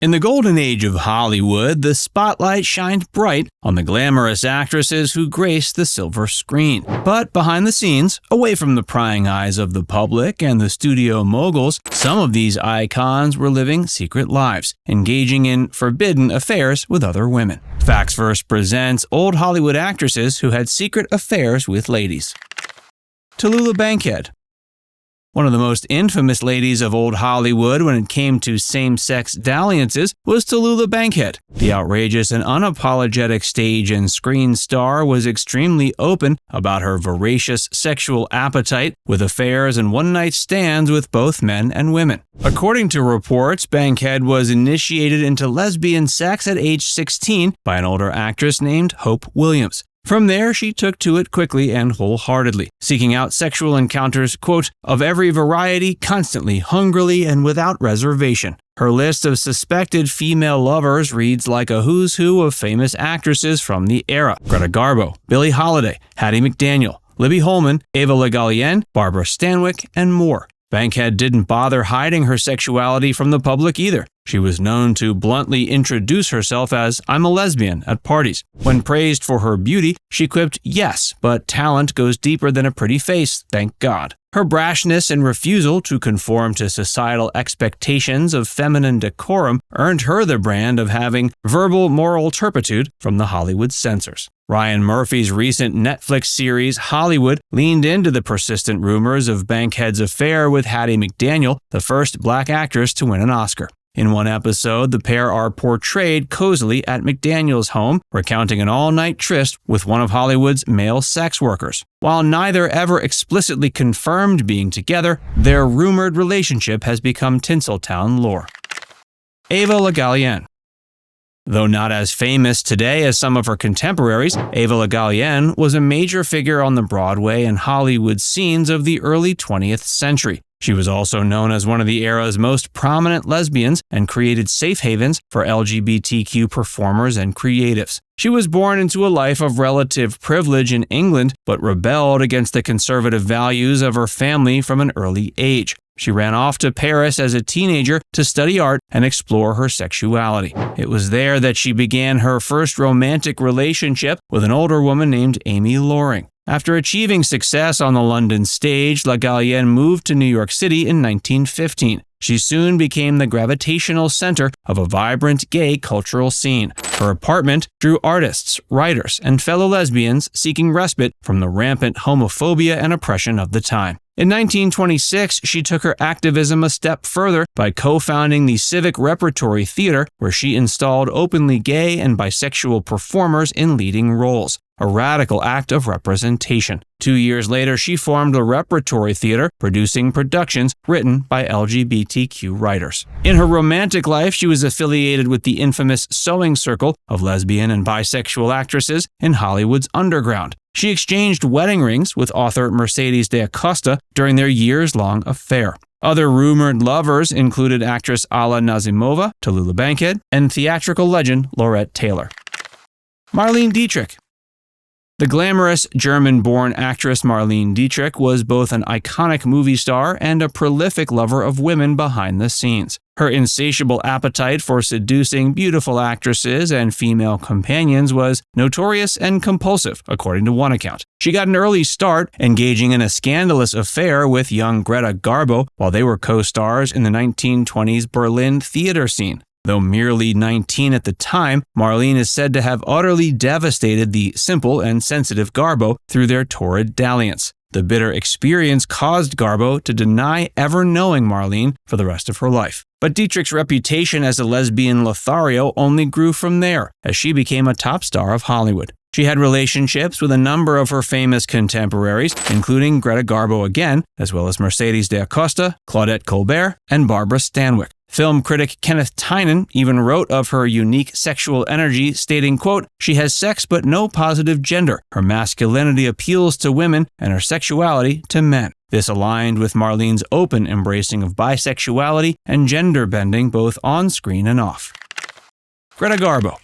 In the golden age of Hollywood, the spotlight shined bright on the glamorous actresses who graced the silver screen. But behind the scenes, away from the prying eyes of the public and the studio moguls, some of these icons were living secret lives, engaging in forbidden affairs with other women. Facts First presents old Hollywood actresses who had secret affairs with ladies. Tallulah Bankhead. One of the most infamous ladies of old Hollywood when it came to same-sex dalliances was Tallulah Bankhead. The outrageous and unapologetic stage and screen star was extremely open about her voracious sexual appetite, with affairs and one-night stands with both men and women. According to reports, Bankhead was initiated into lesbian sex at age 16 by an older actress named Hope Williams. From there, she took to it quickly and wholeheartedly, seeking out sexual encounters, quote, of every variety, constantly, hungrily, and without reservation. Her list of suspected female lovers reads like a who's who of famous actresses from the era: Greta Garbo, Billie Holiday, Hattie McDaniel, Libby Holman, Eva Le Gallienne, Barbara Stanwyck, and more. Bankhead didn't bother hiding her sexuality from the public either. She was known to bluntly introduce herself as "I'm a lesbian" at parties. When praised for her beauty, she quipped, "Yes, but talent goes deeper than a pretty face, thank God." Her brashness and refusal to conform to societal expectations of feminine decorum earned her the brand of having verbal moral turpitude from the Hollywood censors. Ryan Murphy's recent Netflix series Hollywood leaned into the persistent rumors of Bankhead's affair with Hattie McDaniel, the first black actress to win an Oscar. In one episode, the pair are portrayed cozily at McDaniel's home, recounting an all-night tryst with one of Hollywood's male sex workers. While neither ever explicitly confirmed being together, their rumored relationship has become Tinseltown lore. Eva Le Gallienne. Though not as famous today as some of her contemporaries, Eva Le Gallienne was a major figure on the Broadway and Hollywood scenes of the early 20th century. She was also known as one of the era's most prominent lesbians and created safe havens for LGBTQ performers and creatives. She was born into a life of relative privilege in England, but rebelled against the conservative values of her family from an early age. She ran off to Paris as a teenager to study art and explore her sexuality. It was there that she began her first romantic relationship with an older woman named Amy Loring. After achieving success on the London stage, Le Gallienne moved to New York City in 1915. She soon became the gravitational center of a vibrant gay cultural scene. Her apartment drew artists, writers, and fellow lesbians seeking respite from the rampant homophobia and oppression of the time. In 1926, she took her activism a step further by co-founding the Civic Repertory Theater, where she installed openly gay and bisexual performers in leading roles, a radical act of representation. 2 years later, she formed the Repertory Theater, producing productions written by LGBTQ writers. In her romantic life, she was affiliated with the infamous sewing circle of lesbian and bisexual actresses in Hollywood's underground. She exchanged wedding rings with author Mercedes de Acosta during their years-long affair. Other rumored lovers included actress Alla Nazimova, Tallulah Bankhead, and theatrical legend Laurette Taylor. Marlene Dietrich. The glamorous German-born actress Marlene Dietrich was both an iconic movie star and a prolific lover of women behind the scenes. Her insatiable appetite for seducing beautiful actresses and female companions was notorious and compulsive, according to one account. She got an early start, engaging in a scandalous affair with young Greta Garbo while they were co-stars in the 1920s Berlin theater scene. Though merely 19 at the time, Marlene is said to have utterly devastated the simple and sensitive Garbo through their torrid dalliance. The bitter experience caused Garbo to deny ever knowing Marlene for the rest of her life. But Dietrich's reputation as a lesbian Lothario only grew from there, as she became a top star of Hollywood. She had relationships with a number of her famous contemporaries, including Greta Garbo again, as well as Mercedes de Acosta, Claudette Colbert, and Barbara Stanwyck. Film critic Kenneth Tynan even wrote of her unique sexual energy, stating, quote, "She has sex but no positive gender. Her masculinity appeals to women and her sexuality to men." This aligned with Marlene's open embracing of bisexuality and gender bending both on screen and off. Greta Garbo.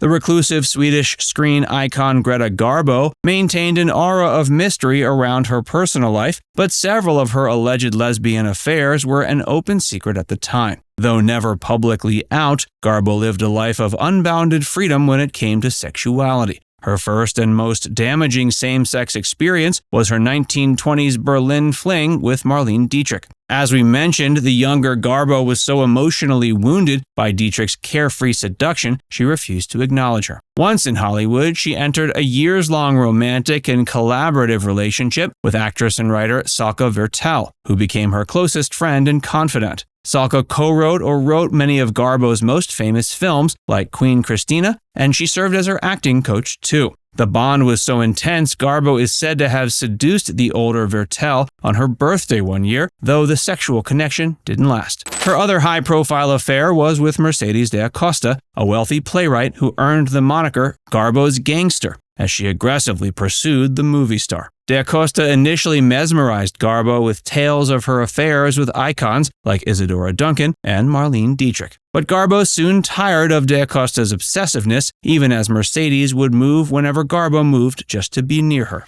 The reclusive Swedish screen icon Greta Garbo maintained an aura of mystery around her personal life, but several of her alleged lesbian affairs were an open secret at the time. Though never publicly out, Garbo lived a life of unbounded freedom when it came to sexuality. Her first and most damaging same-sex experience was her 1920s Berlin fling with Marlene Dietrich. As we mentioned, the younger Garbo was so emotionally wounded by Dietrich's carefree seduction, she refused to acknowledge her. Once in Hollywood, she entered a years-long romantic and collaborative relationship with actress and writer Salka Viertel, who became her closest friend and confidant. Salka co-wrote or wrote many of Garbo's most famous films, like Queen Christina, and she served as her acting coach too. The bond was so intense, Garbo is said to have seduced the older Viertel on her birthday one year, though the sexual connection didn't last. Her other high-profile affair was with Mercedes de Acosta, a wealthy playwright who earned the moniker Garbo's Gayngster, as she aggressively pursued the movie star. De Acosta initially mesmerized Garbo with tales of her affairs with icons like Isadora Duncan and Marlene Dietrich. But Garbo soon tired of De Acosta's obsessiveness, even as Mercedes would move whenever Garbo moved just to be near her.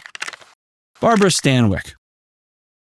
Barbara Stanwyck.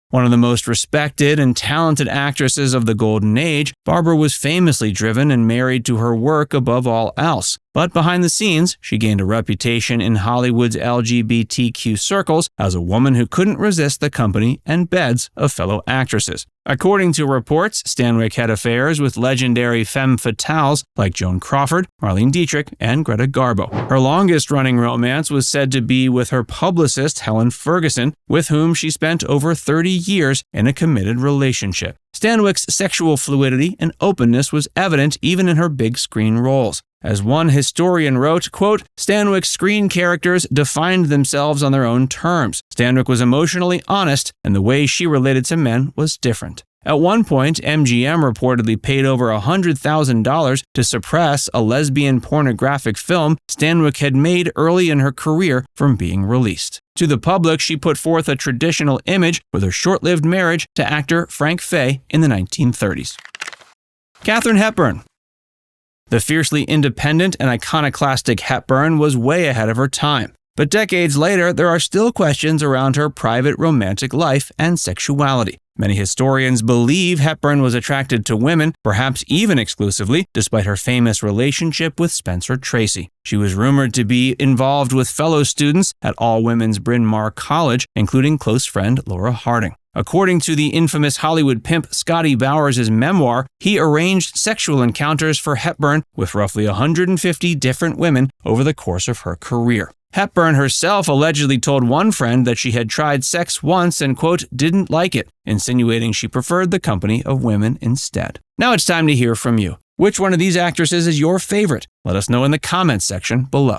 One of the most respected and talented actresses of the Golden Age, Barbara was famously driven and married to her work above all else. But behind the scenes, she gained a reputation in Hollywood's LGBTQ circles as a woman who couldn't resist the company and beds of fellow actresses. According to reports, Stanwyck had affairs with legendary femme fatales like Joan Crawford, Marlene Dietrich, and Greta Garbo. Her longest-running romance was said to be with her publicist Helen Ferguson, with whom she spent over 30 years in a committed relationship. Stanwyck's sexual fluidity and openness was evident even in her big screen roles. As one historian wrote, quote, Stanwyck's screen characters defined themselves on their own terms. Stanwyck was emotionally honest, and the way she related to men was different. At one point, MGM reportedly paid over $100,000 to suppress a lesbian pornographic film Stanwyck had made early in her career from being released. To the public, she put forth a traditional image with her short-lived marriage to actor Frank Fay in the 1930s. Katharine Hepburn. The fiercely independent and iconoclastic Hepburn was way ahead of her time. But decades later, there are still questions around her private romantic life and sexuality. Many historians believe Hepburn was attracted to women, perhaps even exclusively, despite her famous relationship with Spencer Tracy. She was rumored to be involved with fellow students at all-women's Bryn Mawr College, including close friend Laura Harding. According to the infamous Hollywood pimp Scotty Bowers' memoir, he arranged sexual encounters for Hepburn with roughly 150 different women over the course of her career. Hepburn herself allegedly told one friend that she had tried sex once and, quote, didn't like it, insinuating she preferred the company of women instead. Now it's time to hear from you. Which one of these actresses is your favorite? Let us know in the comments section below.